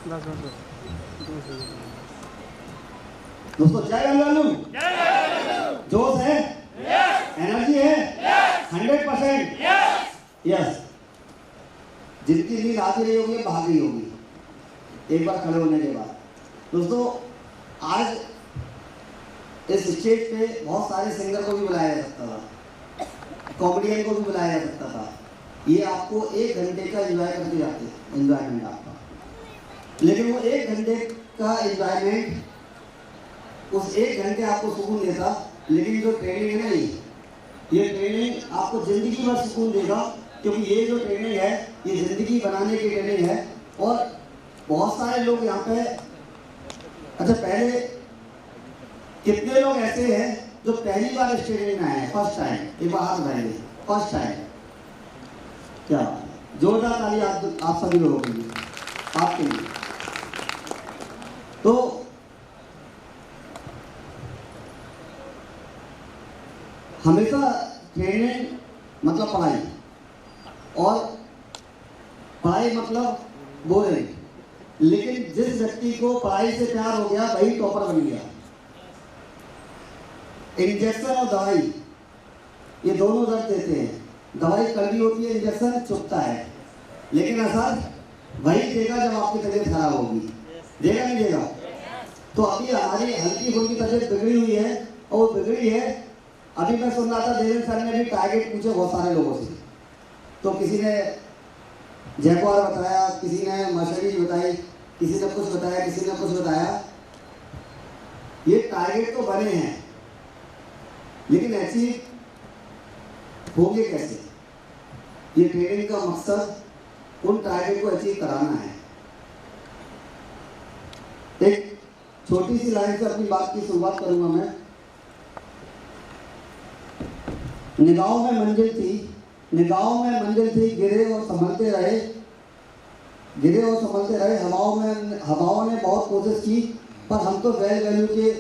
दोस्तों जय गंगालू, जोश है, एनर्जी है, 100%। यस, जिनकी नींद आती रही होगी भाग रही होगी एक बार खड़े होने के बाद। दोस्तों आज इस स्टेज पे बहुत सारे सिंगर को भी बुलाया जा सकता था, कॉमेडियन को भी बुलाया जा सकता था। ये आपको 1 घंटे का एंजॉय करके जाते हैं, एंजॉयमेंट आपका। लेकिन वो 1 घंटे का एंजॉयमेंट उस 1 घंटे आपको सुकून देता, लेकिन जो ट्रेनिंग है ना, ये ट्रेनिंग आपको जिंदगी भर सुकून देगा, क्योंकि ये जो ट्रेनिंग है ये जिंदगी बनाने की ट्रेनिंग है। और बहुत सारे लोग यहाँ पे, अच्छा पहले कितने लोग ऐसे हैं जो पहली बार इस ट्रेनिंग में आए हैं, फर्स्ट टाइम? एक बार हाथ उठाएंगे, फर्स्ट टाइम। क्या जोरदार ताली आप सभी लोगों के लिए, आपके लिए। तो हमेशा ट्रेनिंग मतलब पढ़ाई, और पढ़ाई मतलब बोरिंग। लेकिन जिस व्यक्ति को पढ़ाई से प्यार हो गया वही टॉपर बन गया। इंजेक्शन और दवाई ये दोनों दर्द देते हैं। दवाई कड़वी होती है, इंजेक्शन चुभता है, लेकिन असर वही देगा जब आपकी तबीयत खराब होगी। देगा नहीं देगा? तो अभी हमारी हल्की फुल्की तबीयत बिगड़ी हुई है, और वो बिगड़ी है। अभी मैं सुन रहा था देवेंद्र सर ने भी टारगेट पूछे बहुत सारे लोगों से, तो किसी ने जयपुर बताया, किसी ने मर्सिडीज बताई, किसी ने कुछ बताया, किसी ने कुछ बताया। ये टारगेट तो बने हैं, लेकिन अचीव होंगे कैसे? ये ट्रेनिंग का मकसद उन टारगेट को अचीव कराना है। एक छोटी सी लाइन से अपनी बात की शुरुआत करूंगा मैं। निगाहों में मंजिल थी, निगाहों में मंजिल थी, गिरे और संभलते रहे, गिरे और संभलते रहे। हवाओं ने बहुत कोशिश की, पर हम तो गैर वैल्यू के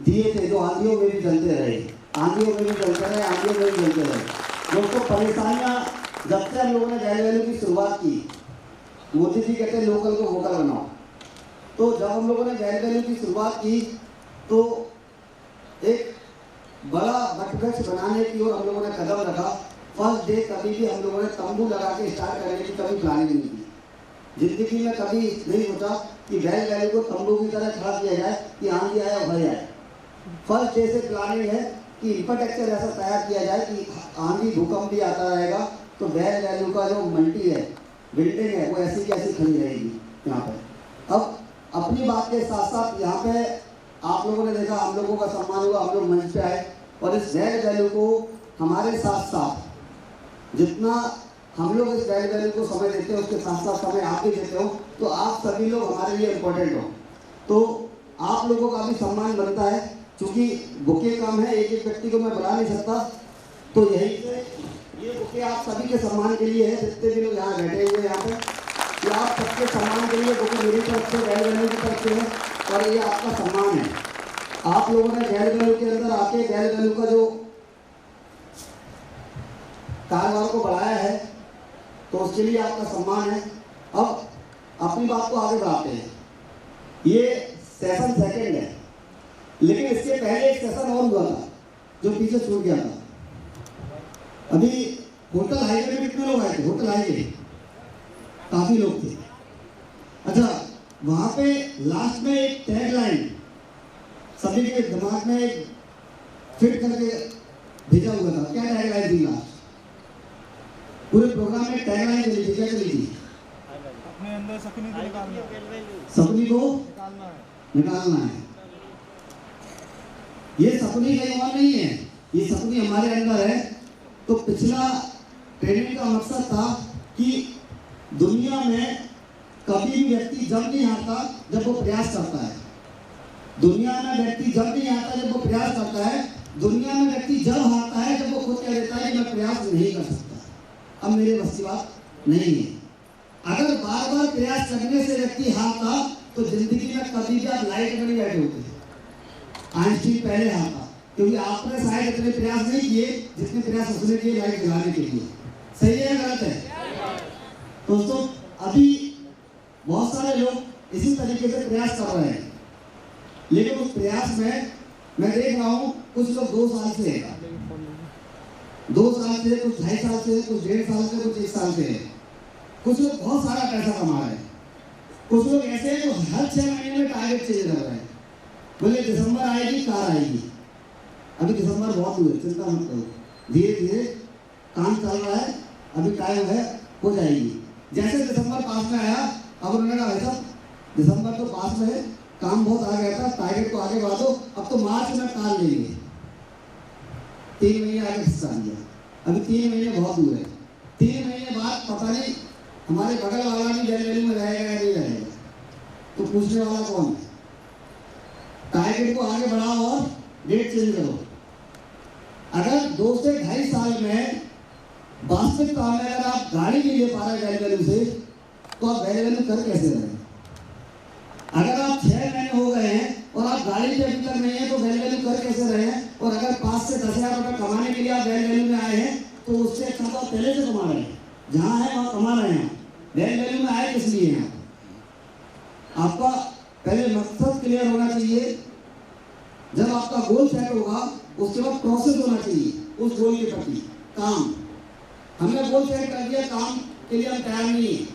दिए थे जो आंधियों में भी जलते रहे, आंधियों में भी जलते रहे, आंधियों में भी जलते रहे। दोस्तों परेशानियां जब से हम लोगों ने गैर वैल्यू की शुरुआत की, मोदी जी कहते हैं लोकल को वोकल बनाओ। तो जब हम लोगों ने गैर वैल्यू की शुरुआत की तो एक बड़ा वटवृक्ष बनाने की ओर हम लोगों ने कदम रखा। फर्स्ट डे कभी भी हम लोगों ने तंबू लगा के स्टार्ट करने की कभी प्लानिंग नहीं की। जिंदगी में कभी नहीं सोचा कि गैर वैल्यू को तंबू की तरह खड़ा किया जाए कि आंधी आए और भर जाए। फर्स्ट डे से प्लानिंग है कि इंफ्रास्ट्रक्चर ऐसा तैयार किया जाए कि आंधी भूकंप भी आता रहेगा तो गैर वैल्यू का जो मल्टी है, बिल्डिंग है, वो ऐसी की ऐसी खड़ी रहेगी यहाँ पे। अब अपनी बात के साथ साथ यहाँ पे आप लोगों ने देखा, हम लोगों का सम्मान हुआ, हम लोग मंच पे आए, और इस गैर वैल्यू को हमारे साथ साथ जितना हम लोग इस गैर वैल्यू को समय देते हैं उसके साथ साथ समय आप भी देते हो, तो आप सभी लोग हमारे लिए इम्पोर्टेंट हो। तो आप लोगों का भी सम्मान बनता है, क्योंकि बुके काम है, एक एक व्यक्ति को मैं बुला नहीं सकता। तो यही से ये बुके आप सभी के सम्मान के लिए है, जितने भी लोग यहाँ बैठे हुए यहाँ पे, कि आप सबके सम्मान के लिए बुके मेरी तरफ से, गैर वैल्यू की तरफ से है, और ये आपका सम्मान है। आप लोगों ने गैर वैल्यू के अंदर आके गैर वैल्यू का जो कारोबार को बढ़ाया है, तो उसके लिए आपका सम्मान है। अब अपनी बात को आगे बढ़ाते हैं। ये सेशन सेकंड है, लेकिन इसके पहले एक सेशन और हुआ था जो पीछे छूट गया था। अभी होटल हाईवे में कितने लोग आए थे? होटल हाईवे काफी लोग थे। अच्छा, वहां पे लास्ट में एक टैग लाइन सभी के दिमाग में एक फिट करके भेजा हुआ था। क्या टैग लाइन थी? लास्ट पूरे प्रोग्राम में टैग लाइन चली थी। क्या चली थी? अपने अंदर सपने को निकालना है, सपनी को निकालना है। ये सपनी कहीं और नहीं है, ये सपनी हमारे अंदर है। तो पिछला ट्रेनिंग का मकसद था कि दुनिया में कभी भी व्यक्ति जब नहीं आता जब वो प्रयास करता है। दुनिया में व्यक्ति जब नहीं आता जब वो प्रयास करता है। दुनिया में व्यक्ति जब आता है जब वो खुद कह देता है कि मैं प्रयास नहीं कर सकता, अब मेरे बस की बात नहीं है। अगर बार बार प्रयास करने से व्यक्ति हारता तो जिंदगी में कभी भी आप लाइट में नहीं बैठे होते। आइंस्टीन पहले हारता, क्योंकि आपने शायद इतने प्रयास नहीं किए जितने प्रयास उसने किए लाइट जलाने के लिए। सही है या गलत है? दोस्तों अभी बहुत सारे लोग इसी तरीके से प्रयास कर रहे हैं। लेकिन उस प्रयास में मैं देख रहा हूँ कुछ लोग 2 साल से है, 2 साल से, कुछ 2.5 साल से, कुछ 1.5 साल से, कुछ 1 साल से है। कुछ लोग बहुत सारा पैसा कमा रहे हैं। कुछ लोग ऐसे हैं जो हर 6 महीने में टारगेट चेंज कर रहे हैं। बोले दिसंबर आएगी, कार आएगी। अभी दिसंबर बहुत दूर है, चिंता मत करो, धीरे धीरे काम चल रहा है, अभी टाइम है, हो जाएगी। जैसे दिसंबर पास में आया, अब उन्होंने कहा ऐसा दिसंबर तो पास में है, काम बहुत आ गया था, टारगेट को आगे बढ़ा दो, अब तो मार्च में कार लेंगे। 3 महीने आगे खिसका दिया, अभी 3 महीने बहुत दूर है। 3 महीने बाद पता नहीं हमारे बगल वाला भी बेल वैली में रहेगा या नहीं रहेगा, तो पूछने वाला कौन है? टारगेट को आगे बढ़ाओ और डेट चेंज करो। अगर 2 से 2.5 साल में वास्तविकता में अगर आप गाड़ी नहीं ले पा रहे बेल वैली से, तो आप बेल वैली कर कैसे रहे? अगर आप 6 महीने हो गए हैं और आप गाड़ी पे अभी तक नहीं है, तो बेल वैली कर कैसे रहे हैं? और अगर 5 से 10,000 रुपये कमाने के लिए आप बेल वैली में आए हैं, तो उससे अच्छा तो आप पहले से कमा रहे हैं। जहाँ है वहाँ कमा रहे हैं। बेल वैली में आए किस लिए हैं? आपका पहले मकसद क्लियर होना चाहिए। जब आपका गोल सेट होगा, उसके बाद प्रोसेस होना चाहिए उस गोल के प्रति। काम हमने गोल सेट कर दिया, काम के लिए हम तैयार नहीं है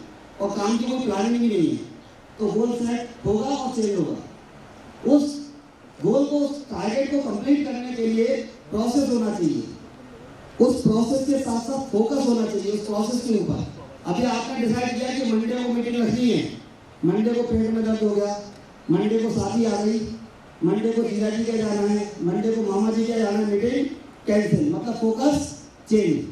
और काम की कोई प्लानिंग भी नहीं है, तो गोल सेट होगा और चेंज होगा। उस गोल को, उस टारगेट को कंप्लीट करने के लिए प्रोसेस होना चाहिए। उस प्रोसेस के साथ साथ फोकस होना चाहिए उस प्रोसेस के ऊपर। अभी आपने डिसाइड किया कि मंडे को मीटिंग रखनी है, मंडे को पेट में दर्द हो गया, मंडे को शादी आ गई, मंडे को जीजा जी के जाना है, मंडे को मामा जी के जाना है, मीटिंग कैंसिल, मतलब फोकस चेंज।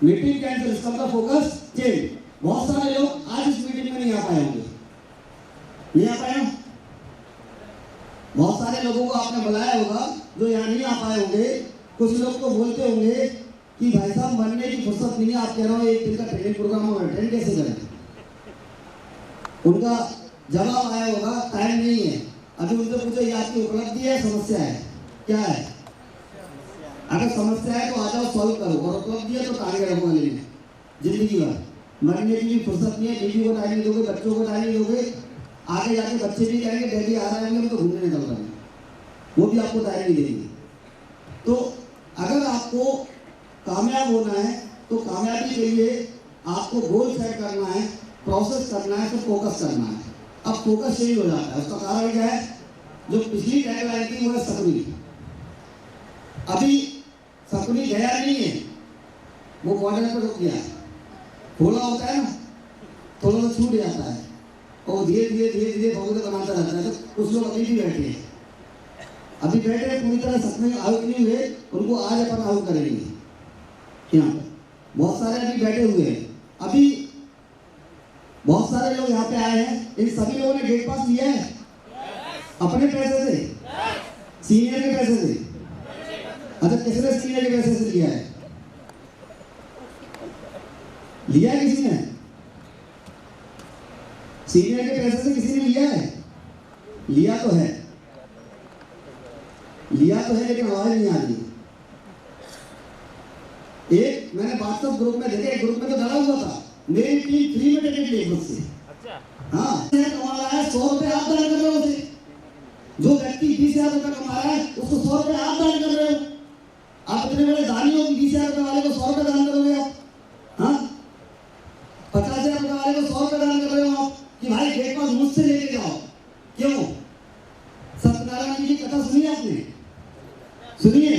मीटिंग कैंसिल, इसका मतलब फोकस चेंज। बहुत सारे लोग आज इस मीटिंग में नहीं आ पाए होंगे, नहीं आ पाए। बहुत सारे लोगों को आपने बुलाया होगा जो यहाँ नहीं आ पाए होंगे। कुछ लोग तो बोलते होंगे कि भाई साहब बनने की फुर्सत नहीं है, आप कह रहे हो 1 दिन का ट्रेनिंग प्रोग्राम होगा, ट्रेन कैसे करें? उनका जवाब आया होगा टाइम नहीं है। अभी उनसे पूछो ये आपकी उपलब्धि है, समस्या है, क्या है? अगर समस्या है तो आ जाओ, सॉल्व करो, और उपलब्धि है तो टारगेट रखो वाले में जिंदगी भर। मरने की भी फुर्सत नहीं है, बीवी को टाइम नहीं दोगे, बच्चों को टाइम नहीं दोगे, आगे जाके बच्चे भी कहेंगे डैडी आ रहे हैं तो घूमने निकल रहे हैं, वो भी आपको टाइम नहीं देंगे। तो अगर आपको कामयाब होना है तो कामयाबी के लिए आपको गोल सेट करना है, प्रोसेस करना है, तो फोकस करना है। अब फोकस चेंज हो जाता है। उसका कारण क्या है? जो पिछली टैगलाइन थी वो है सकनी। अभी सकनी गया नहीं है, वो बॉर्डर पर रुक गया। खोला होता है ना, थोड़ा सा छूट जाता है और धीरे धीरे धीरे धीरे भगवत बनाता रहता है। तो कुछ लोग अभी भी बैठे हैं, अभी बैठे हैं, पूरी तरह सपने आउट नहीं हुए, उनको आज अपन आउट करेंगे। यहाँ पर बहुत सारे अभी बैठे हुए हैं। अभी बहुत सारे लोग यहाँ पे आए हैं, इन सभी लोगों ने गेट पास लिया है अपने पैसे से, सीनियर के पैसे से। अच्छा, किसने सीनियर के पैसे से लिया है? लिया है किसी ने? सीनियर के पैसे से किसी ने लिया है? लिया तो है, लिया तो है, लेकिन आवाज नहीं आ रही। एक मैंने व्हाट्सएप ग्रुप में देखे, एक ग्रुप में तो डरा हुआ था, मेरी टीम फ्री में टिकट ली मुझसे। अच्छा, हाँ, कमा रहा है 100 रुपए आप दान कर रहे हो उसे। जो व्यक्ति 20,000 रुपए कमा रहा है उसको 100 रुपए आप दान कर रहे हो। आप इतने बड़े दानी हो कि 20,000 रुपए वाले को 100 रुपए दान करोगे आप? हाँ, 50,000 रुपए वाले को 100 रुपए दान कर रहे हो आप कि भाई गेट पास मुझसे लेके जाओ। क्यों? सत्यनारायण जी की कथा सुनी आपने? सुनिए,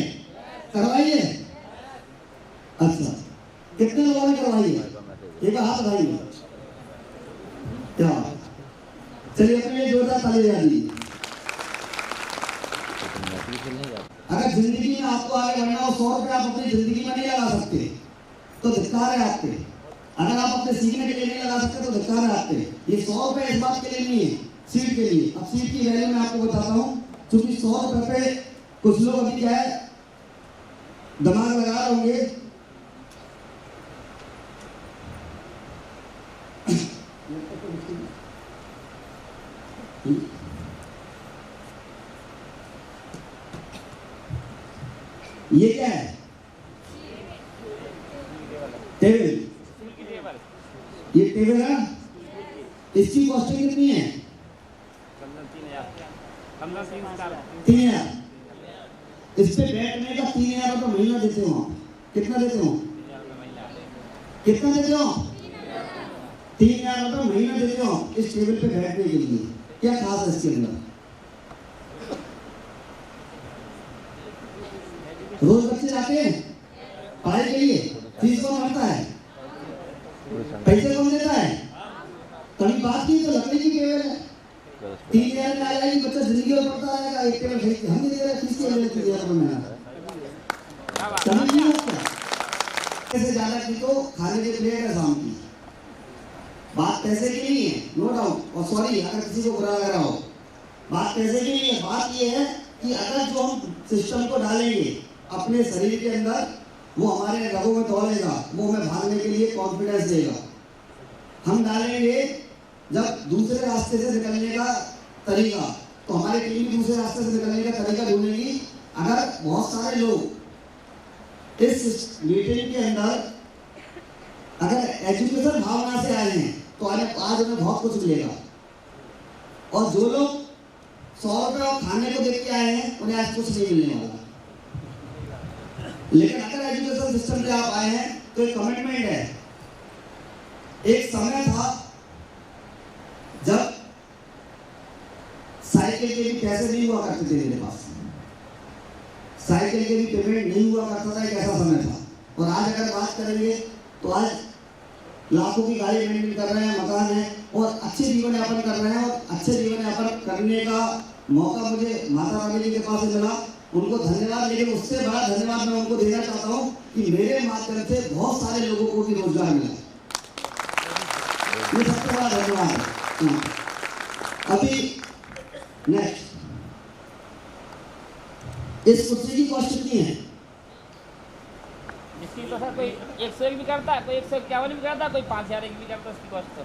करवाइए। अच्छा, कितने लोगों ने करवाई है? एक हाथ उठाइए। क्या? चलिए अपने लिए जोरदार ताली बजा दीजिए। अगर जिंदगी में आपको आगे बढ़ना हो, 100 रुपए आप अपनी जिंदगी में नहीं लगा सकते तो धिक्कार है आपके। अगर आप अपने सीखने के लिए नहीं लगा सकते तो धिक्कार है आपके। ये 100 रुपए इस बात के लिए नहीं है, सीट के लिए। अब सीट की वैल्यू मैं आपको बताता हूँ, क्योंकि 100 रुपए पे कुछ लोग अभी क्या है दिमाग लगा रहे होंगे। ये क्या है? टेबल। ये टेबल है, इसकी कॉस्टिंग कितनी है? 3,000। इस पे बैठने का 3,000 रुपये महीना देते हो आप। कितना देते हो? कितना देते हो? 3,000 रुपये महीना देते हो इस टेबल पे बैठने के लिए। क्या खास है इसके अंदर? रोज बच्चे जाते हैं पढ़ाई के लिए, फीस कौन भरता है? पैसे कौन देता है? कभी बात की तो लकड़ी की टेबल है, 3,000 में आ जाएगी, बच्चा जिंदगी में पढ़ता रहेगा। एक टेबल खरीद हम नहीं दे रहे, फीस के लिए 3,000 रुपये महीना। समझ नहीं आता पैसे ज्यादा की तो खाने की प्लेट है शाम की। बात पैसे की नहीं है, नो डाउट, और सॉरी अगर किसी को बुरा लग रहा हो, बात पैसे की नहीं है। बात ये है कि अगर जो हम सिस्टम को डालेंगे अपने शरीर के अंदर, वो हमारे रगों में दौड़ेगा, वो हमें भागने के लिए कॉन्फिडेंस देगा। हम डालेंगे जब दूसरे रास्ते से निकलने का तरीका, तो हमारी टीम भी दूसरे रास्ते से निकलने का तरीका ढूंढेगी। अगर बहुत सारे लोग इस मीटिंग के अंदर अगर एजुकेशन भावना से आए हैं तो आज उन्हें बहुत कुछ मिलेगा। और जो लोग 100 रुपये और खाने को देख के आए हैं उन्हें आज कुछ नहीं मिलने वाला। लेकिन अगर एजुकेशन सिस्टम से आप आए हैं तो एक कमिटमेंट है। एक समय था जब साइकिल के भी पैसे नहीं हुआ करते थे मेरे पास, साइकिल के भी पेमेंट नहीं हुआ करता था, एक ऐसा समय था। और आज अगर बात करेंगे तो आज लाखों की गाड़ी मेंटेन कर रहे हैं, मकान है, और अच्छे जीवन यापन कर रहे हैं। और अच्छे जीवन यापन करने का मौका मुझे माता रानी जी के पास से मिला, उनको धन्यवाद। लेकिन उससे बड़ा धन्यवाद मैं उनको देना चाहता हूँ कि मेरे माध्यम से बहुत सारे लोगों को भी रोजगार मिला। ये सबसे बड़ा धन्यवाद है। अभी नेक्स्ट, इस कुर्सी की कॉस्ट कितनी है? इसकी तो सर कोई 101 भी करता है, कोई 151 भी करता है, कोई 5,000 भी करता है उसकी कॉस्ट तो।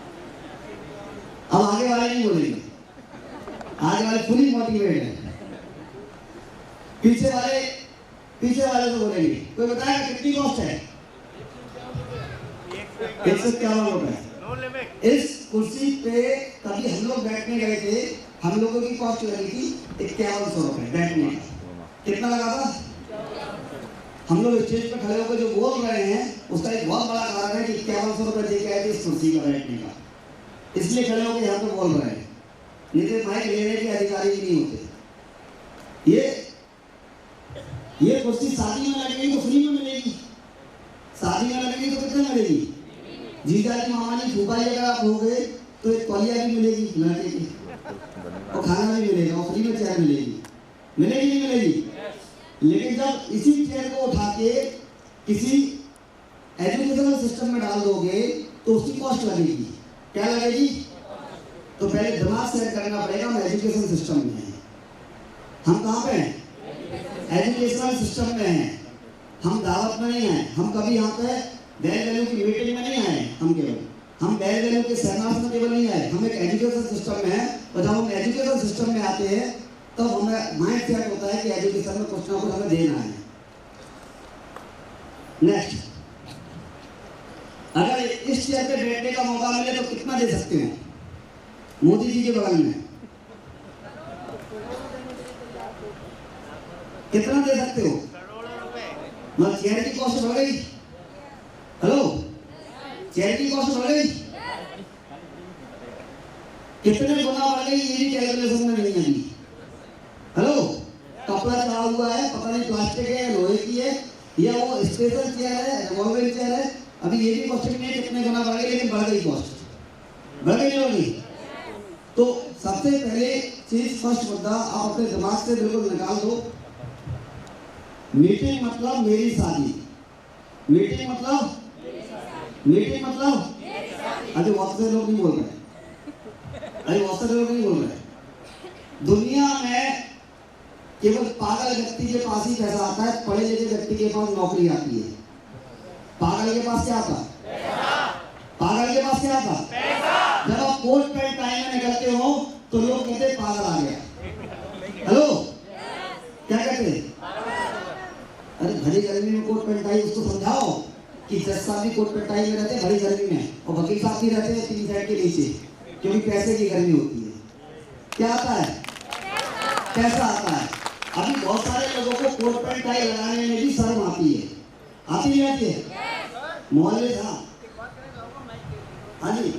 अब आगे वाले नहीं बोलेंगे, आगे वाले फुली मोटिवेट है, पीछे वाले तो बोलेंगे। कोई बताएगा कितनी कॉस्ट है? 151 रुपए। इस कुर्सी पे कभी हम लोग बैठने गए थे, हम लोगों की कॉस्ट लगी थी 5100 रुपए बैठने का। कितना लगा था? हम लोग स्टेज पे खड़े होकर जो बोल रहे हैं उसका एक बहुत बड़ा कारण है कि 5100 रुपए दे के आए थे इस कुर्सी का बैठने का, इसलिए खड़े होकर यहाँ पे बोल रहे हैं। नहीं तो माइक लेने के अधिकारी भी नहीं होते। ये कुर्सी शादी में लगेगी तो फ्री में मिलेगी, शादी में लगेगी तो कितने मिलेगी? जीजा जी, मामा जी, फूफा जी अगर आप हो गए तो एक तौलिया भी मिलेगी लड़के की, और खाना भी मिलेगा, और फ्री में चेयर मिलेगी। मिलेगी नहीं मिलेगी? लेकिन जब इसी चेयर को उठा के किसी एजुकेशनल सिस्टम में डाल दोगे तो उसकी कॉस्ट लगेगी। क्या लगेगी? तो पहले दिमाग सेट करना पड़ेगा। हम एजुकेशन सिस्टम में हैं। हम कहाँ पे हैं? एजुकेशनल सिस्टम में हैं। हम दावत में नहीं हैं। हम कभी यहाँ पे बैर वैल्यू की मीटिंग में नहीं आए। हम बैर वैल्यू के सेमिनार में केवल नहीं आए। हम एक एजुकेशन सिस्टम में हैं। और जब हम एजुकेशन सिस्टम में आते हैं तब तो हमें माइंड सेट होता है कि एजुकेशन में कुछ ना कुछ हमें देना है। नेक्स्ट, अगर इस चेयर पे बैठने का मौका मिले तो कितना दे सकते हैं? मोदी जी के बगल में कितना दे सकते हो? मतलब चेयर की कॉस्ट बढ़ गई। हेलो, चेयर की कॉस्ट बढ़ गई। कितने गुना बढ़ गई ये भी कैलकुलेशन में नहीं आएगी। हेलो, कपड़ा चढ़ा हुआ है, पता नहीं प्लास्टिक है या लोहे की है या वो स्पेशल चेयर है, रिवॉल्विंग चेयर है। अभी ये भी क्वेश्चन नहीं है कितने गुना बढ़ गई, लेकिन बढ़ गई कॉस्ट। बढ़ गई नहीं बढ़ गई? तो सबसे पहले चीज, फर्स्ट मुद्दा आप अपने दिमाग से बिल्कुल निकाल दो। मीटिंग मतलब मेरी शादी। मीटिंग मतलब अरे बहुत से लोग नहीं बोल रहे, दुनिया में केवल पागल व्यक्ति के पास ही पैसा आता है, पढ़े लिखे व्यक्ति के पास नौकरी आती है। पागल के पास क्या आता? पागल के पास क्या आता? जब आप कोट पैंट टाई में निकलते हो तो लोग कहते पागल आ गया। हेलो, क्या कहते? अरे भरी गर्मी में कोट पैंट टाई, उसको समझाओ कि जज साहब भी कोट पैंट टाई में रहते हैं भरी गर्मी में, और वकील साहब भी रहते हैं 3 साइड के नीचे। क्योंकि पैसे की गर्मी होती है। क्या आता है? पैसा आता है। अभी बहुत सारे लोगों को कोट पैंट टाई लगाने में भी शर्म आती है। आती नहीं आती है? मोहल्ले था। हाँ जी,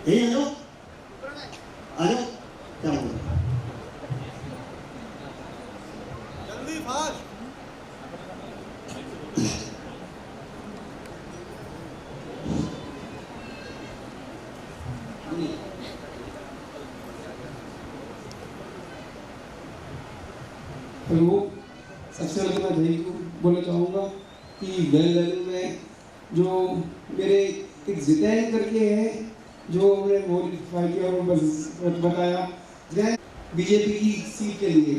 यही हेलो हेलो, क्या बोल रहे? जल्दी फास्ट। हेलो, सबसे पहले मैं भाई को बोलना चाहूँगा कि वेल वैल्यू में जो मेरे एक जितैन करके है जो हमने मॉडिफाई किया और बस बताया बीजेपी की सीट के लिए।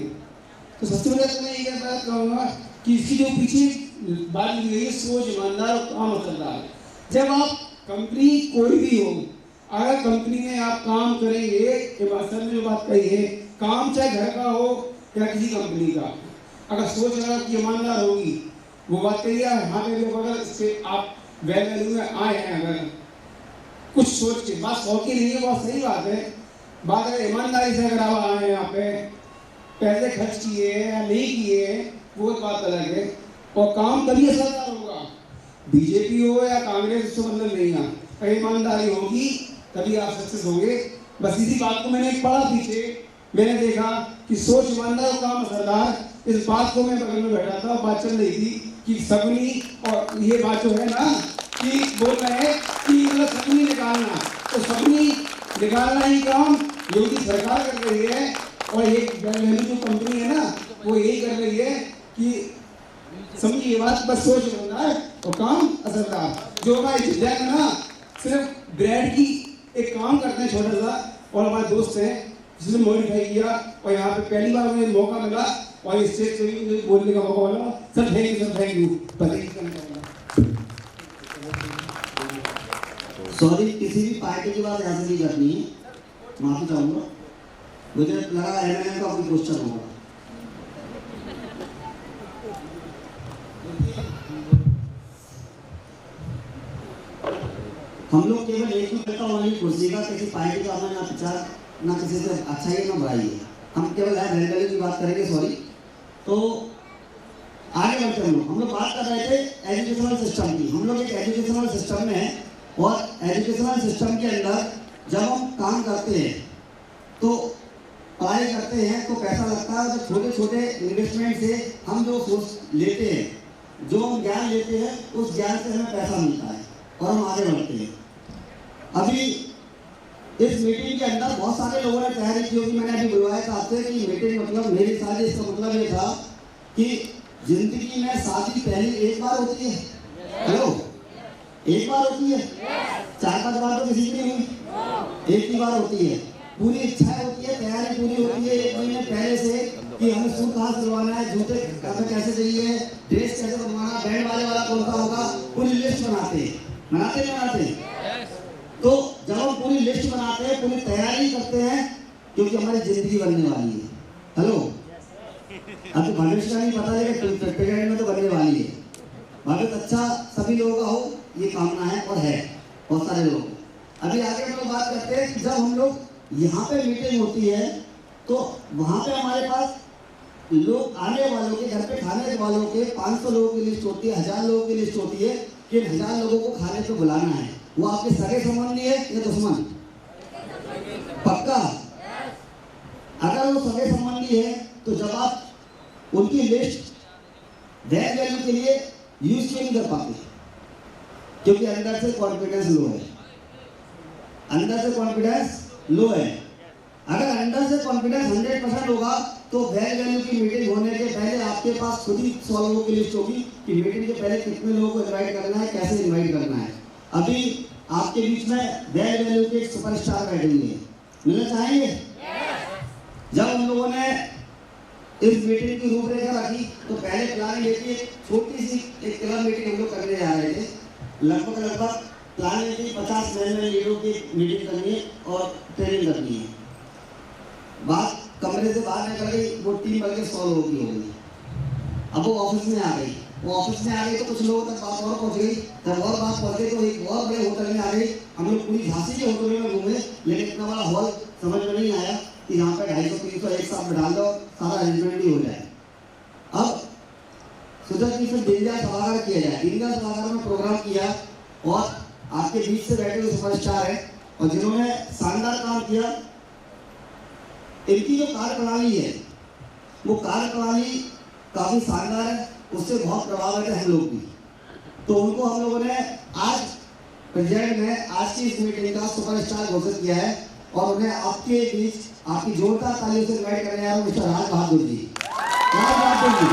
तो सबसे पहले तो मैं ये कहना चाहूँगा कि इसकी जो पीछे बात ली गई है सोच, ईमानदार और काम असरदार। जब आप कंपनी कोई भी हो, अगर कंपनी में आप काम करेंगे, सर ने जो बात कही है, काम चाहे घर का हो या किसी कंपनी का, अगर सोच अगर आपकी ईमानदार होगी, वो बात कही है यहाँ पे लोग अगर इससे आप वेल वैल्यू में आए हैं, अगर कुछ सोच के, बात सौ की नहीं है, बहुत सही बात है, बात अगर ईमानदारी से अगर आप आए हैं यहाँ पे, पैसे खर्च किए या नहीं किए, वो बात अलग है। और काम तभी असरदार होगा, बीजेपी हो या कांग्रेस, उससे मतलब नहीं है, अगर ईमानदारी होगी तभी आप सक्सेस होंगे। बस इसी बात को मैंने पढ़ा पीछे, मैंने देखा कि सोच ईमानदार और काम असरदार, इस बात को मैं बगल में बैठा था, बात चल रही थी कि सबनी, और ये बात जो है ना कि बोल रहे हैं कि मतलब सबनी निकालना, तो सबनी निकालना ही काम योगी सरकार कर रही है। और एक वैल्यू जो कंपनी है ना, वो यही कर रही है कि समझिए ये बात, बस सोच ईमानदार और काम असरदार। जो हमारे जिद्दान है ना, सिर्फ ब्रेड की एक काम करते हैं छोटा सा, और हमारे दोस्त हैं जिसने मॉडिफाई किया, और यहाँ पे पहली बार मुझे मौका मिला और इस स्टेज पे भी बोलने का मौका मिला। Sir thank you, sir thank you. Sorry, किसी भी पार्टी की बात यहाँ से नहीं करनी है, माफी चाहूँगा। मुझे लगा एमएनएम का कोई क्वेश्चन होगा। हम लोग केवल एक ही करता होने की कुर्सी का, किसी पार्टी का हमें ना प्रचार, ना किसी से अच्छा ही ना बुराई है। हम केवल है की बात करेंगे। सॉरी, तो आगे बढ़ते हम लोग बात कर रहे थे एजुकेशनल सिस्टम की। हम लोग एक एजुकेशनल सिस्टम में हैं, और एजुकेशनल सिस्टम के अंदर जब हम काम करते हैं, तो पढ़ाई करते हैं तो पैसा लगता है। तो छोटे छोटे इन्वेस्टमेंट से हम जो सोच लेते हैं, जो हम ज्ञान लेते हैं, उस ज्ञान से हमें पैसा मिलता है और हम आगे बढ़ते हैं। अभी इस मीटिंग के अंदर बहुत सारे लोगों ने तैयारी की होगी। मैंने अभी बुलवाया था आपसे कि मीटिंग मतलब मेरी शादी, इसका मतलब ये था कि जिंदगी में शादी पहली एक बार होती है। हेलो, एक बार होती है, 4-5 बार तो किसी की नहीं हुई, एक ही बार होती है। पूरी इच्छाएं होती है, तैयारी पूरी होती है 1 महीने पहले से कि हमें सूट कहाँ सिलवाना है, जूते हमें कैसे चाहिए, ड्रेस कैसे बनवाना, बैंड वाला कौन सा होगा, पूरी लिस्ट बनाते हैं। तो जब हम पूरी लिस्ट बनाते हैं, पूरी तैयारी करते हैं, क्योंकि हमारी जिंदगी बनने वाली है। हेलो, अब तो भविष्य का नहीं पता है में तो बनने वाली है। भविष्य अच्छा सभी लोगों का हो, ये कामना है और है बहुत सारे लोग। अभी आगे हम लोग बात करते हैं कि जब हम लोग यहाँ पे मीटिंग होती है, तो वहाँ पे हमारे पास लोग आने वालों के, घर पे खाने वालों के 500 लोगों की लिस्ट होती है, 1000 लोगों की लिस्ट होती है कि 1000 लोगों को खाने पे बुलाना है। वो आपके सगे संबंधी है या दुश्मन? पक्का? अगर वो सगे संबंधी है, तो जब आप उनकी लिस्ट वैल्यू के लिए यूज क्यों नहीं कर पाते? क्योंकि अंदर से कॉन्फिडेंस लो है, अंदर से कॉन्फिडेंस लो है। अगर अंदर से कॉन्फिडेंस 100% होगा, तो वैल्यू की मीटिंग होने के पहले आपके पास खुद ही 100 लोगों की लिस्ट होगी कि मीटिंग के पहले कितने लोगों को इनवाइट करना है, कैसे इनवाइट करना है। अभी आपके बीच में वैल्यू के एक सुपरस्टार बैठेंगे, मिलना चाहेंगे? जब हम लोगों ने इस मीटिंग की रूपरेखा रखी, तो पहले प्लानिंग ये थी, एक छोटी सी एक क्लब मीटिंग हम लोग करने जा रहे थे। लगभग प्लानिंग थी 50 नए लीडरों की मीटिंग करनी है और ट्रेनिंग करनी है। बात कमरे से बाहर निकल गई, वो टीम बल्कि 100 लोगों की हो गई। अब वो ऑफिस में आ गई, वो ऑफिस में आ गई तो कुछ लोगों तक बात और पहुंच गई, जब और बात पहुंच गई तो एक और बड़े होटल में आ गई। हम लोग पूरी झांसी के होटल में घूमे, लेकिन इतना बड़ा हॉल समझ में नहीं आया कि यहाँ पे 250-300 एक साथ में डाल दो, सारा अरेंजमेंट ही हो जाए। अब सोचा कि फिर दीनदयाल सभागार किया जाए। दीनदयाल सभागार में प्रोग्राम किया और आपके बीच से बैठे हुए सुपरस्टार है और जिन्होंने शानदार काम किया, इनकी जो कार्यप्रणाली है वो कार्यप्रणाली काफी शानदार है, उससे बहुत प्रभावित है हम लोग भी। तो उनको हम लोगों ने आज प्रेजेंट में आज की इस मीटिंग का सुपरस्टार घोषित किया है और उन्हें आपके बीच आपकी जोरदार तालियों से इनवाइट करने आया मिस्टर राज बहादुर जी। राज बहादुर जी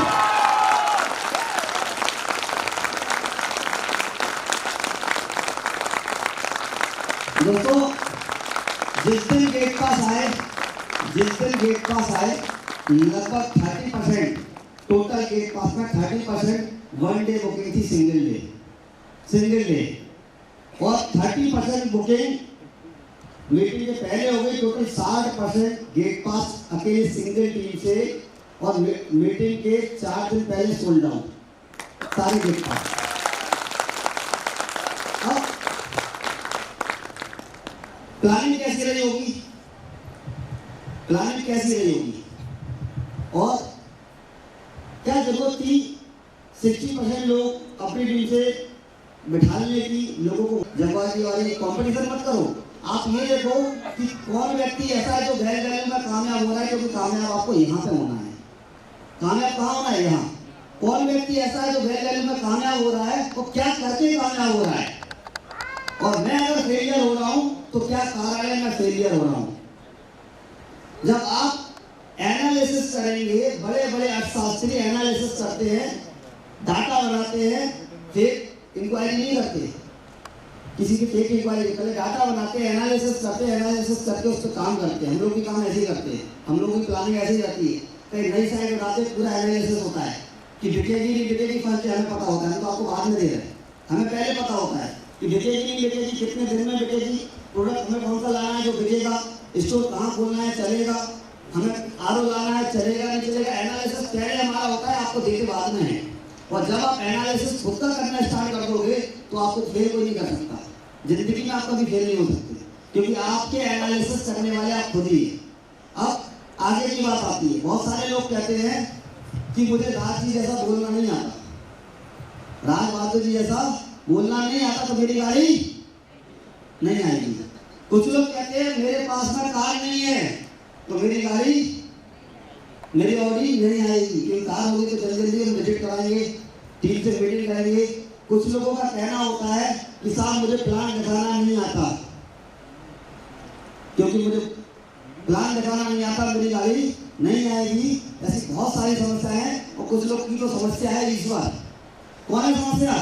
दोस्तों, जिस दिन गेट पास आए लगभग 30% टोटल गेट पास में 30% वन डे बुकिंग थी, सिंगल डे और 30% बुकिंग मीटिंग के पहले हो गई। टोटल 60% गेट पास अकेले सिंगल टीम से और मीटिंग के 4 दिन पहले सोल्ड आउट सारे गेट पास। अब प्लानिंग कैसी रही होगी और क्या जरूरत थी 60% लोग अपनी टीम से बिठाने की। लोगों को जगबाजी वाली कंपटीशन मत करो, आप ये देखो कि कौन व्यक्ति ऐसा है जो गैर वैल्यू में कामयाब हो रहा है, क्योंकि कामयाब आपको यहाँ पे होना है। कामयाब कहाँ होना है? यहाँ। कौन व्यक्ति ऐसा है जो गैर वैल्यू में कामयाब हो रहा है, वो क्या करके कामयाब हो रहा है। और मैं अगर फेलियर हो रहा हूं तो क्या कारण है मैं फेलियर हो रहा हूं। जब आप एनालिसिस करेंगे, बड़े बड़े अर्थशास्त्री एनालिसिस करते हैं, डाटा बनाते हैं, फेक इंक्वायरी नहीं करते, किसी की फेक इंक्वायरी, पहले डाटा बनाते हैं, एनालिसिस करके उस पर काम करते हैं। हम लोग भी काम ऐसे ही करते हैं, हम लोग की प्लानिंग ऐसे ही रहती है। कहीं नई साइड बनाते पूरा एनालिसिस होता है कि बिकेगी नहीं बिकेगी, फर्स्ट हमें पता होता है, तो आपको बाद में दे रहे हैं, हमें पहले पता होता है कि बिकेगी नहीं बिकेगी, कितने दिन में बिकेगी, प्रोडक्ट हमें कौन सा लाना है जो बिकेगा, स्टोर कहाँ खोलना है, चलेगा, हमें आरओ लाना है, चलेगा नहीं चलेगा। एनालिसिस पहले हमारा होता है, आपको देते बाद में है। और जब आप एनालिसिस खुद का करना स्टार्ट कर दोगे तो आपको फेल कोई नहीं कर सकता, जिंदगी में आप कभी फेल नहीं हो सकते, क्योंकि आपके एनालिसिस करने वाले आप खुद ही हैं। अब आगे की बात आती है, बहुत सारे लोग कहते हैं कि मुझे राज जी जैसा बोलना नहीं आता, राज बहादुर जी जैसा बोलना नहीं आता तो मेरी गाड़ी नहीं आएगी। कुछ लोग कहते हैं मेरे पास में कार नहीं है तो मेरी गाड़ी, मेरी ऑडी नहीं आएगी, क्योंकि कार होगी तो जल्दी जल्दी हम विजिट कराएंगे, टीम से मीटिंग करेंगे। कुछ लोगों का कहना होता है कि साहब मुझे प्लान दिखाना नहीं आता, क्योंकि मुझे प्लान दिखाना नहीं आता, मेरी गाड़ी नहीं आएगी। ऐसी बहुत सारी समस्याएं हैं। और कुछ लोग की तो समस्या है ईश्वर। कौन है समस्या?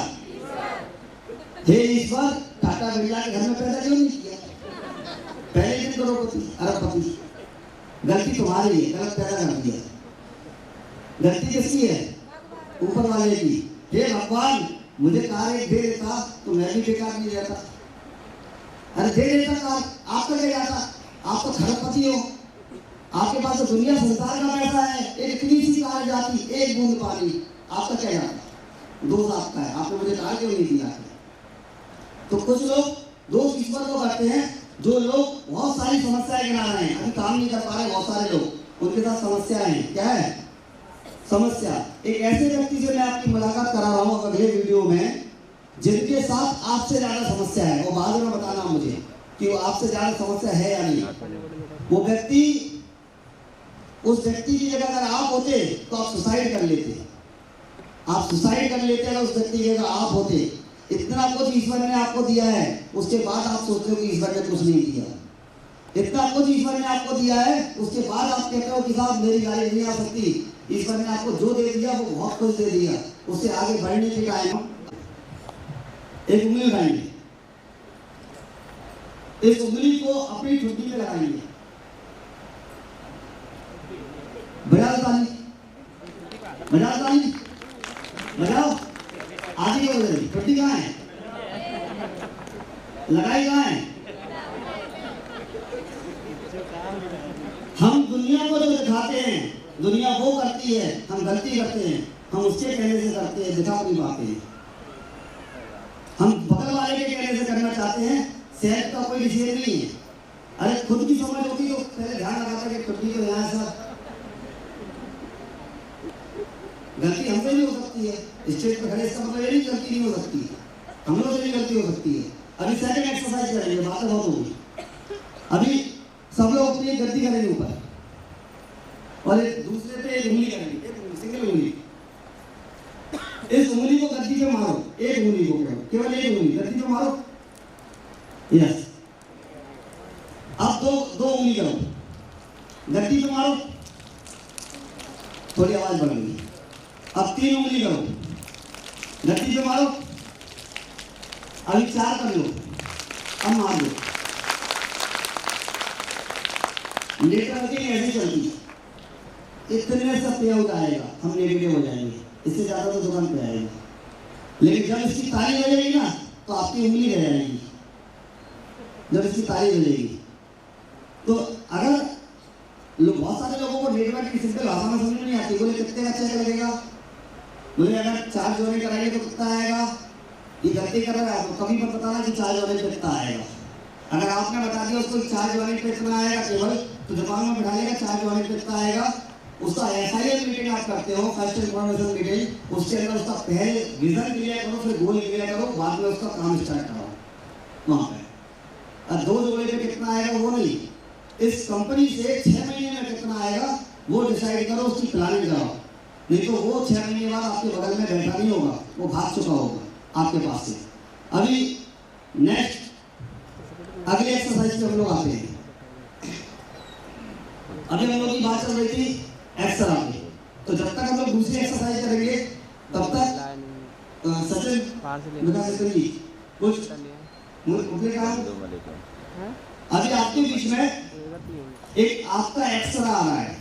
हे ईश्वर, टाटा बिरला के घर में पैदा क्यों नहीं किया? पहले दिन करोड़पति अरबपति, गलती तुम्हारी है, गलत पैदा कर दिया। गलती किसकी है? ऊपर वाले की। हे भगवान, मुझे कार एक दे देता तो मैं भी बेकार नहीं रहता। अरे दे देता कार, आपका क्या जाता, आप तो खरबपति हो, आपके पास तो दुनिया संसार का पैसा है, एक इतनी सी कार जाती, एक बूंद पानी, आपका क्या जाता? दोष आपका है, आपने मुझे कार क्यों नहीं दिया? तो कुछ लोग दोष ईश्वर को करते हैं। जो लोग बहुत सारी समस्याएं गिना रहे हैं, अभी काम नहीं कर पा रहे, बहुत सारे लोग, उनके साथ समस्याएं हैं। क्या है समस्या? एक ऐसे व्यक्ति से मैं आपकी मुलाकात करा रहा हूं अगले वीडियो में, जिनके साथ आपसे ज्यादा समस्या है, वो बाद में बताना मुझे कि वो आपसे ज्यादा समस्या है या नहीं। वो व्यक्ति, उस व्यक्ति की जगह अगर आप होते तो आप सुसाइड कर लेते, आप सुसाइड कर लेते अगर उस व्यक्ति की जगह आप होते। इतना कुछ ईश्वर ने आपको दिया है, उसके बाद आप सोचते हो कि ईश्वर ने कुछ नहीं दिया। इतना कुछ ईश्वर ने आपको दिया है, उसके बाद आप कहते हो कि साहब मेरी गाड़ी नहीं आ सकती। ईश्वर ने आपको जो दे दिया वो बहुत कुछ दे दिया, उससे आगे बढ़ने के टाइम एक उंगली उठाएंगे, इस उंगली को अपनी ठुड्डी में लगाएंगे, बजाओ ताली, बजाओ ताली, बजाओ। आधी हो गई, ठुड्डी कहाँ है? लगाई कहाँ है? हम दुनिया को जो दिखाते हैं, दुनिया वो करती है, हम गलती करते हैं। हम उसके कहने से करते हैं, दिखा अपनी बातें। हम बगल वाले के कहने से करना चाहते हैं, सेहत का कोई डिसीजन नहीं है। अरे खुद की समझ होती तो पहले ध्यान लगाता कि खुद की तो यहाँ सब गलती हमसे भी हो सकती है। स्टेज पर खड़े इसका मतलब ये नहीं गलती नहीं हो सकती, हम लोगों से भी गलती हो सकती है। अभी सेकंड एक्सरसाइज करेंगे, बातें बहुत होगी। अभी सब लोग अपनी गलती करेंगे ऊपर और एक दूसरे पे एक उंगली करेंगे, एक उंगली, सिंगल उंगली। इस उंगली को गद्दी पे मारो, एक उंगली को केवल एक उंगली गद्दी पे मारो। यस, अब दो उंगली करो, गद्दी पे मारो, थोड़ी आवाज बढ़ेगी। अब 3 उंगली करो, गद्दी पे मारो। अभी 4 कर लो, अब मार दो। नेटवर्किंग ऐसी चलती, इतने से पे आउट आएगा, हम नेगेटिव हो जाएंगे, इससे ज्यादा तो दुकान पे आएगा। लेकिन जब इसकी ताली बजेगी ना तो आपकी उंगली रह जाएगी। जब इसकी ताली बजेगी तो अगर बहुत सारे लोगों को नेटवर्क की सिंपल भाषा में समझ नहीं आती, बोले कितने का चेक लगेगा, बोले अगर 4 जोड़े कराएंगे तो कितना आएगा, ये गलती कर रहा है तो कभी मत बताना कि 4 जोड़े पे कितना आएगा। अगर आपने बता दिया उसको 4 जोड़े पे कितना आएगा केवल, तो दिमाग में बिठा लेगा 4 जोड़े पे कितना आएगा। उसका एफआईआर मीटिंग आप करते हो, फर्स्ट इन्फॉर्मेशन मीटिंग, उसके अंदर उसका पहले विजन क्लियर करो, फिर गोल क्लियर करो, बाद में उसका काम स्टार्ट करो वहां पे। अब 2 जोड़े पे कितना आएगा वो नहीं, इस कंपनी से 6 महीने में कितना आएगा वो डिसाइड करो, उसकी प्लानिंग कराओ। नहीं तो वो 6 महीने बाद आपके बगल में बैठा नहीं होगा, वो भाग चुका होगा आपके पास से। अभी नेक्स्ट अगले एक्सरसाइज पे हम लोग आते हैं। अभी हम लोग की बात चल रही थी एक्सरा पे, तो जब तक हम लोग दूसरी एक्सरसाइज करेंगे तब तक सचिन बता सकते जी कुछ काम। अभी आपके बीच में एक आपका एक्सरा आ रहा है,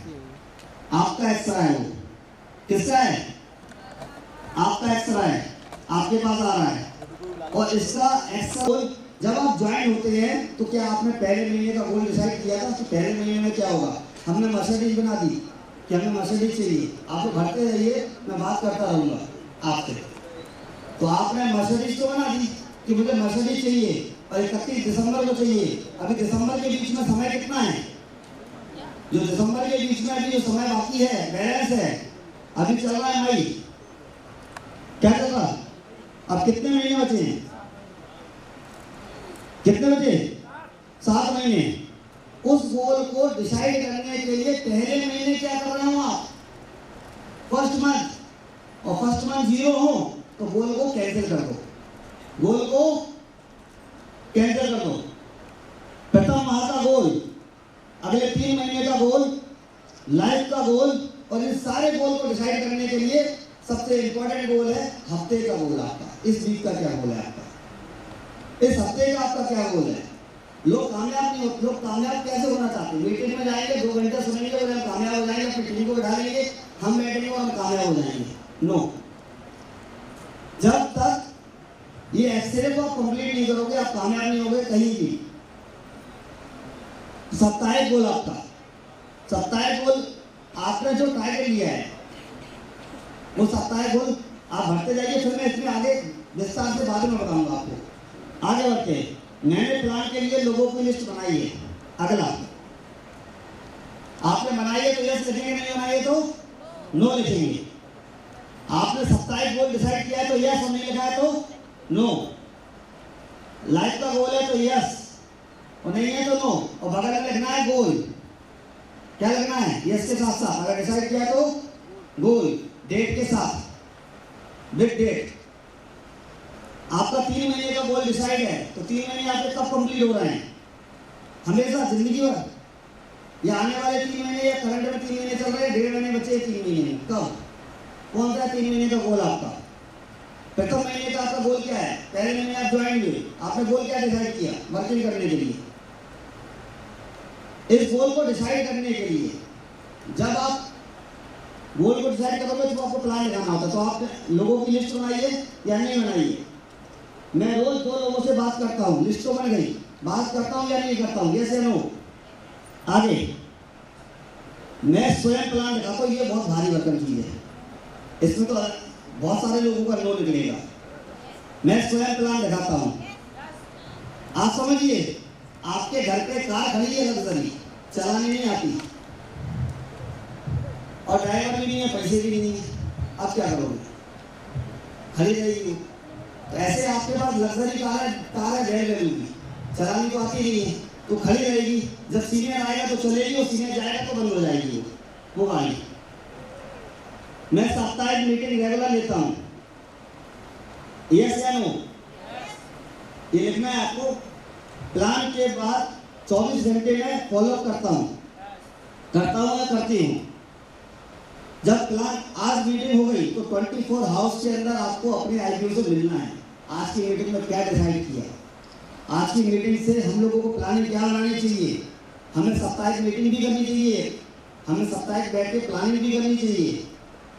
आपका एक्सरा है, वो किसका है, आपका एक्सरा है, आपके पास आ रहा है। और इसका एक्सरा जब आप ज्वाइन होते हैं तो क्या आपने पहले महीने का गोल डिसाइड किया था कि पहले महीने में क्या होगा। हमने मर्सिडीज बना दी कि हमें मर्सिडीज चाहिए, आप तो भरते रहिए, मैं बात करता रहूंगा आपसे। तो आपने मर्सिडीज तो बना दी कि मुझे मर्सिडीज चाहिए और 31 दिसंबर को चाहिए। अभी दिसंबर के बीच में समय कितना है, जो दिसंबर के बीच में अभी जो समय बाकी है, बैलेंस है, अभी चल रहा है मई, क्या चल रहा, अब कितने महीने बचे हैं, कितने बचे, 7 महीने। उस गोल को डिसाइड करने के लिए पहले महीने क्या कर रहे हो आप, फर्स्ट मंथ, और फर्स्ट मंथ 0 हो तो गोल को कैंसिल कर दो, गोल को कैंसिल कर दो। प्रथम माह का गोल, अगले 3 महीने का गोल, लाइफ का गोल, और इन सारे गोल को डिसाइड करने के लिए सबसे इंपॉर्टेंट गोल है हफ्ते का गोल आपका। इस वीक का क्या गोल है आपका, इस हफ्ते का आपका क्या गोल है। लोग कामयाब नहीं होते, लोग कामयाब कैसे होना चाहते हैं, मीटिंग में जाएंगे 2 घंटे सुनेंगे और हम कामयाब हो जाएंगे, अपनी टीम को बैठा लेंगे, हम बैठेंगे और हम कामयाब हो जाएंगे। नो, जब तक ये एक्सरे को आप कंप्लीट नहीं करोगे आप कामयाब नहीं होगे कहीं भी। साप्ताहिक गोल आपका, साप्ताहिक गोल आपने जो टारगेट लिया है वो साप्ताहिक गोल आप भरते जाइए। फिर मैं इसमें आगे विस्तार से बाद में बताऊंगा आपको। आगे बढ़ते हैं, नए प्लान के लिए लोगों की लिस्ट बनाई है। अगला आपने बनाई है तो यस लिखेंगे, नहीं बनाई है तो नो लिखेंगे। आपने साप्ताहिक गोल डिसाइड किया है तो यस, और नहीं लिखा है तो नो। लाइफ का गोल है तो यस, और नहीं है तो नो। और बगल में लिखना है गोल, क्या लिखना है, यस के साथ साथ। अगर डिसाइड किया तो गोल, डेट के साथ, विद डेट। आपका 3 महीने का गोल डिसाइड है तो 3 महीने आपके कब कंप्लीट हो रहे हैं, हमेशा जिंदगी भर, या आने वाले 3 महीने, या करंट में 3 महीने चल रहे हैं, 1.5 महीने बचे 3 महीने, कब, कौन सा 3 महीने का गोल आपका। प्रथम महीने का आपका गोल क्या है, पहले महीने आप ज्वाइन हुए, आपने गोल क्या डिसाइड किया, वर्किंग करने के लिए। इस गोल को डिसाइड करने के लिए जब आप गोल को डिसाइड करोगे तो आपको प्लान लगाना होता है। तो आप लोगों की लिस्ट बनाइए या नहीं बनाइए। मैं रोज 2 लोगों से बात करता हूँ, लिस्ट तो बन गई, बात करता हूँ या नहीं करता हूँ, यस या नो। आगे मैं स्वयं प्लान लगाता हूँ, ये बहुत भारी भरकम चीज है। इसमें तो बहुत सारे लोगों का लो निकलेगा। मैं स्वयं प्लान दिखाता हूँ, आप समझिए। आपके घर पे कार खड़ी है लग्जरी, चलानी नहीं आती और ड्राइवर भी नहीं है, पैसे भी नहीं है, आप क्या करोगे? खड़ी रहेगी। तो ऐसे आपके पास लग्जरी कार है गैर वैल्यू की, चलानी तो आती नहीं है, तो खड़ी रहेगी। जब सीनियर आएगा तो चलेगी, और सीनियर जाएगा तो बंद हो जाएगी वो गाड़ी। मैं साप्ताहिक मीटिंग रेगुलर लेता हूँ, यस या नो? ये लिखना है आपको। प्लान के बाद 24 घंटे में फॉलो करता हूँ या करती हूँ। जब प्लान आज मीटिंग हो गई तो 24 हाउस के अंदर आपको अपने आईपीओ से मिलना है। आज की मीटिंग में क्या डिसाइड किया, आज की मीटिंग से हम लोगों को प्लानिंग क्या बनानी चाहिए। हमें साप्ताहिक मीटिंग भी करनी चाहिए, हमें साप्ताहिक बैठ के प्लानिंग भी करनी चाहिए,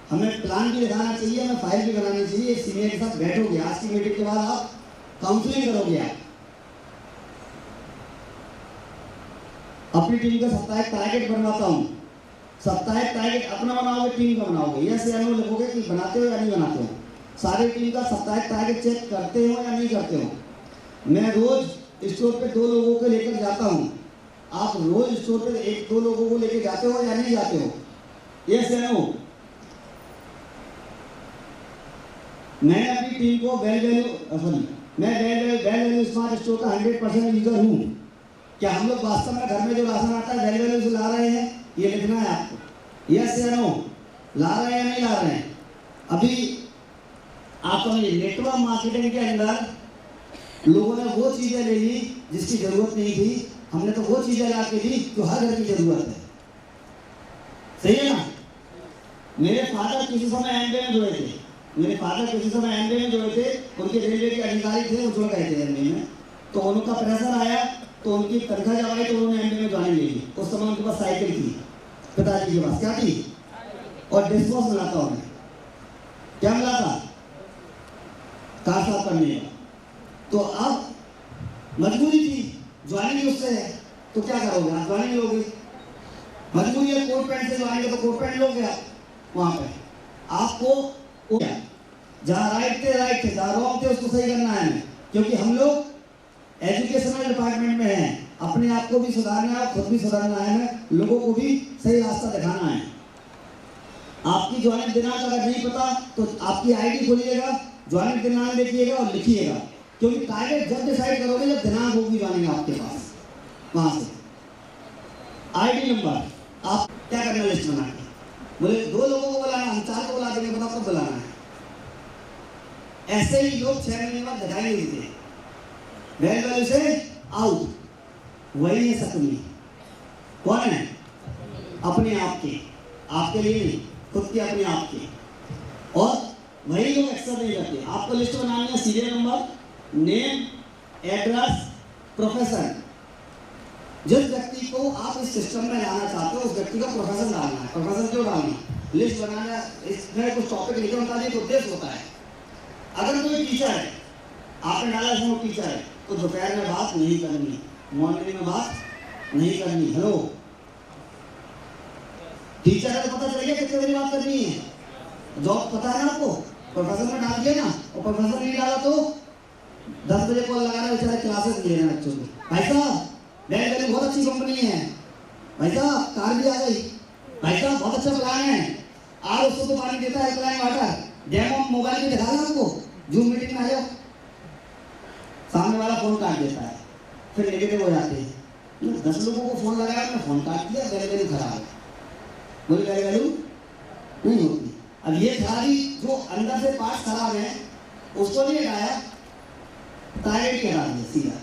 हमें प्लान भी दिखाना चाहिए, हमें फाइल भी बनानी चाहिए। सीनियर के साथ बैठोगे, आज की मीटिंग के बाद आप काउंसलिंग करोगे। आप अपनी टीम का साप्ताहिक टारगेट बनवाता हूँ। साप्ताहिक टारगेट अपना बनाओगे, टीम का बनाओगे, यस या नो लिखोगे कि बनाते हो या नहीं बनाते हो। सारे टीम का साप्ताहिक टारगेट चेक करते हो या नहीं करते हो। मैं रोज स्टोर पे 2 लोगों को लेकर जाता हूँ, आप रोज स्टोर पे 1-2 लोगों को लेकर जाते हो या नहीं जाते हो, यस या नो? मैं अपनी टीम को वेल वैल्यू स्मार्ट स्टोर का 100% यूजर हूँ। क्या हम लोग वास्तव में घर में जो राशन आता है वेल वैल्यू से ला रहे हैं, ये लिखना है आपको, यस या नो? ला रहे हैं या नहीं ला रहे हैं? अभी आप समझिए, नेटवर्क मार्केटिंग के अंदर लोगों ने वो चीजें ले ली जिसकी जरूरत नहीं थी, हमने तो वो चीजें ला के दी जो हर घर की जरूरत है। सही है ना? मेरे फादर किसी समय एमबे में जुड़े थे, उनके रेलवे के अधिकारी थे, वो जुड़ गए थे एमबे में। तो उनका प्रेशर आया तो उनकी तनख्वाह जब आई तो उन्होंने एमबे में ज्वाइनिंग ले ली। उस समय उनके पास साइकिल थी, पिताजी के पास क्या थी, और डिस्पोज मिला था उन्हें। क्या मिला था? कार साफ करने का। तो अब मजबूरी थी, ज्वाइनिंग उससे है, तो क्या करोगे आप? ज्वाइनिंग लोगे, मजबूरी है। कोट पैंट से ज्वाइनिंग तो कोट पैंट लोगे आप। वहां पे आपको जहाँ राइट थे, जहाँ रॉन्ग थे उसको सही करना है। क्योंकि हम लोग एजुकेशनल डिपार्टमेंट में हैं, अपने आप को भी सुधारना है, खुद भी सुधारना है, लोगों को भी सही रास्ता दिखाना है। आपकी ज्वाइनिंग दिनांक अगर नहीं पता तो आपकी आईडी खोलिएगा, ज्वाइनिंग दिनांक देखिएगा और लिखिएगा। क्योंकि टारगेट जब डिसाइड करोगे जब दिनांक होगी ज्वाइनिंग आपके पास, वहां से आईडी नंबर आप क्या करना, लिस्ट बना के बोले 2 लोगों को बुलाना, हम 4 को बुला देंगे, बताओ कब बुलाना है। ऐसे ही लोग 6 महीने बाद दिखाई नहीं देते, वेल वैल्यू से आउट। वही है सपनी। कौन है? अपने आप के, आपके लिए नहीं, खुद के अपने आप के। और वही लोग एक्सेप्ट नहीं करते। आपको लिस्ट बनानी है, serial number, name, address, profession. जिस व्यक्ति को आप इस सिस्टम में लाना चाहते हो उस व्यक्ति का प्रोफेशन डालना है। प्रोफेशन क्यों डालना? लिस्ट बनाना, इसमें कुछ टॉपिक लिखे होता है, उद्देश्य होता है। अगर कोई टीचर है, आपने डाला इसमें टीचर है, तो दोपहर में बात नहीं करनी, मॉर्निंग में बात नहीं करनी। हेलो, टीचर है तो पता चलेगा कितने बजे बात करनी है। जॉब पता है ना आपको, प्रोफेसर में डाल दिया ना, और प्रोफेसर नहीं डाला तो 10 बजे कॉल लगाना, बेचारे क्लासेस ले रहे हैं बच्चों की। भाई साहब वेल वैल्यू बहुत अच्छी कंपनी है, भाई साहब कार भी आ गई, भाई साहब बहुत अच्छा प्लान है, आज उसको तो पानी देता है प्लान वाटर, डेमो मोबाइल में दिखा रहा आपको, जूम मीटिंग में आ जाओ। सामने वाला फोन काट देता है, फिर नेगेटिव हो जाते हैं। 10 लोगों को फोन लगाया, मैंने फोन काट दिया, वेल वैल्यू खराब है। बोले वेल वैल्यू नहीं होती। अब ये सारी जो अंदर से पार्ट खराब है उसको नहीं हटाया, टारगेट के हटा दिया सीधा।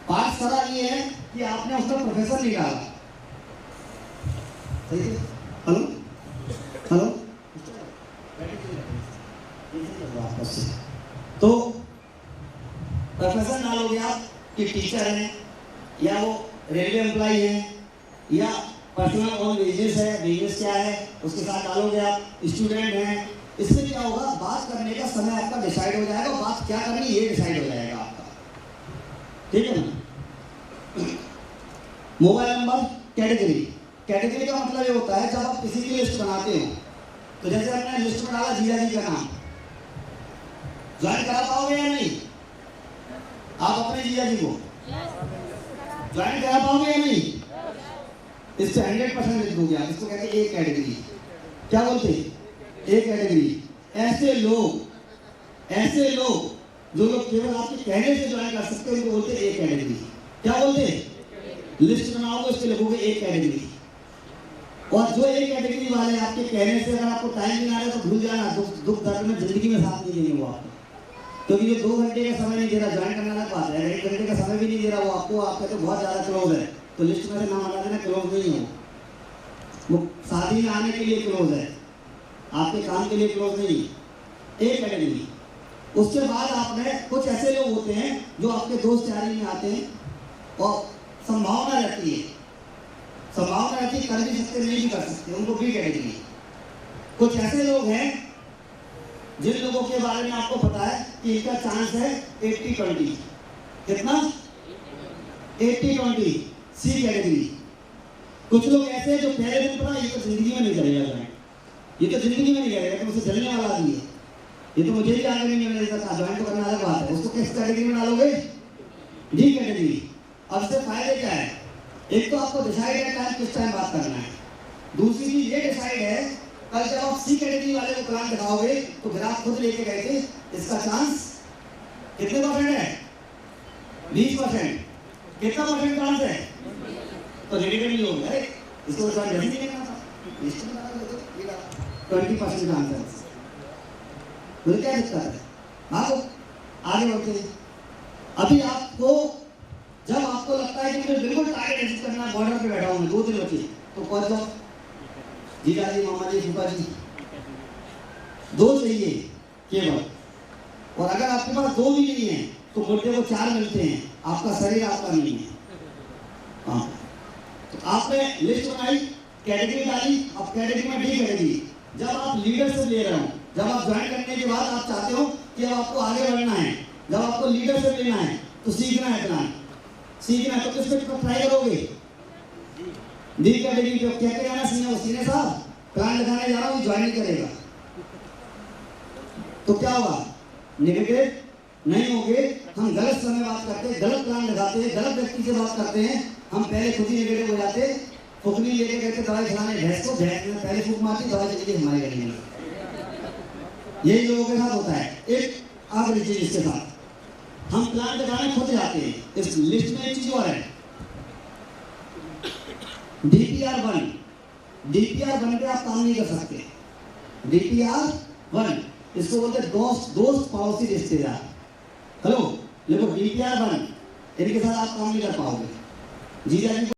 पार्ट खराब ये है कि आपने उसका प्रोफेसर नहीं डाला। सही है? हेलो हेलो, तो प्रोफेसर डालोगे आप कि टीचर है, या वो रेलवे एम्प्लॉय है, या पर्सनल ऑन बिजनेस है, बिजनेस क्या है उसके साथ डालोगे आप, स्टूडेंट हैं। इससे क्या होगा, बात करने का समय आपका डिसाइड हो जाएगा, बात क्या करनी ये डिसाइड हो जाएगा आपका। ठीक है ना? Mobile number, category. कैटेगरी का मतलब ये होता है जब आप किसी की लिस्ट बनाते हो, तो जैसे हमने लिस्ट में डाला जीजा जी का नाम, ज्वाइन करा पाओगे या नहीं? आप अपने जीजा जी को ज्वाइन करा पाओगे या नहीं? इस पे 100% लिख दोगे आप। इसको कहते हैं ए कैटेगरी। क्या बोलते हैं? A category. ऐसे लोग जो लोग केवल आपके कहने से ज्वाइन कर सकते हैं उनको बोलते हैं ए कैटेगरी। क्या बोलते हैं? लिस्ट बनाओगे उस पे लिखोगे ए कैटेगरी। और जो ए कैटेगरी वाले आपके कहने से अगर आपको टाइम नहीं आ रहा तो भूल जाना, दुख दर्द में जिंदगी में साथ नहीं देंगे वो आपको, क्योंकि ये 2 घंटे का समय नहीं दे रहा, ज्वाइन करने वाला बात है, 1 घंटे का समय भी नहीं दे रहा वो आपको, आपका तो बहुत ज़्यादा क्लोज है तो लिस्ट में से नाम हटा देना, क्लोज नहीं हो। वो शादी में आने के लिए क्लोज है, आपके काम के लिए क्लोज नहीं। एक कैटेगरी। उसके बाद आपने कुछ ऐसे लोग होते हैं जो आपके दोस्त यारी में आते हैं और संभावना रहती है कर भी सकते नहीं भी कर सकते, उनको बी कैटेगरी। कुछ ऐसे लोग हैं जिन लोगों के बारे में आपको पता है कि इनका चांस है 80-20। कितना? 80-20, सी कैटेगरी। कुछ लोग ऐसे हैं जो पहले दिन पता ये तो जिंदगी में नहीं चलेगा, ये तो जिंदगी में नहीं करेगा, तो मुझसे जलने वाला आदमी है, ये तो मुझे भी आगे नहीं मिल सकता, ज्वाइन तो करना अलग बात है। उसको किस कैटेगरी में डालोगे? D category. अब इससे फायदे क्या है? एक तो आपको डिसाइड है टाइम किस टाइम बात करना है, दूसरी चीज ये डिसाइड है कल जब आप सी कैटेगरी वाले को प्लान दिखाओगे तो फिर आप खुद लेके गए थे, इसका चांस कितने % है? 20%। कितना % चांस है? तो नेगेटिव नहीं होगा, इसको जल्दी नहीं करना था, 20% चांस है। मुझे क्या दिक्कत है? आपको आगे बढ़ते हैं। अभी आपको जब आपको लगता है कि मुझे बिल्कुल टारगेट अचीव करना, बॉर्डर पे बैठा हूं मैं, 2 दिन बचे तो कौन सा जीजा जी, मामा जी, फूफा जी, 2 चाहिए केवल। और अगर आपके पास 2 भी नहीं है तो मुर्दे को 4 मिलते हैं, आपका शरीर आपका नहीं है। हाँ, तो आपने लिस्ट बनाई, कैटेगरी डाली, अब कैटेगरी में डी कैटेगरी। जब आप लीडरशिप ले रहे हो, जब आप ज्वाइन करने के बाद आप चाहते हो कि अब आपको आगे बढ़ना है, जब आपको लीडरशिप लेना है तो सीखना है प्लान, सीखना है तो किस पे ट्राई करोगे? डी कैटेगरी पे। क्या क्या जाना सीने साहब प्लान दिखाने जा रहा हूँ, ज्वाइन नहीं करेगा तो क्या होगा? नेगेटिव नहीं होगे। हम गलत समय बात करते हैं, गलत प्लान लगाते हैं, गलत व्यक्ति से बात करते हैं, हम पहले खुद ही नेगेटिव हो जाते। फुकनी लेके गए थे दवाई खिलाने भैंस को, भैंस ने पहले फूक मारती, दवाई चली गई हमारे गली में। यही लोगों के साथ होता है। एक आखिरी चीज इसके साथ, हम प्लान लगाने खुद जाते हैं। इस लिस्ट में एक चीज और है, DPR 1 पे आप काम नहीं कर सकते। DPR 1 इसको बोलते हैं दोस्त पड़ोसी रिश्तेदार। हेलो, देखो DPR 1 इनके साथ आप काम नहीं कर पाओगे। जीजा जी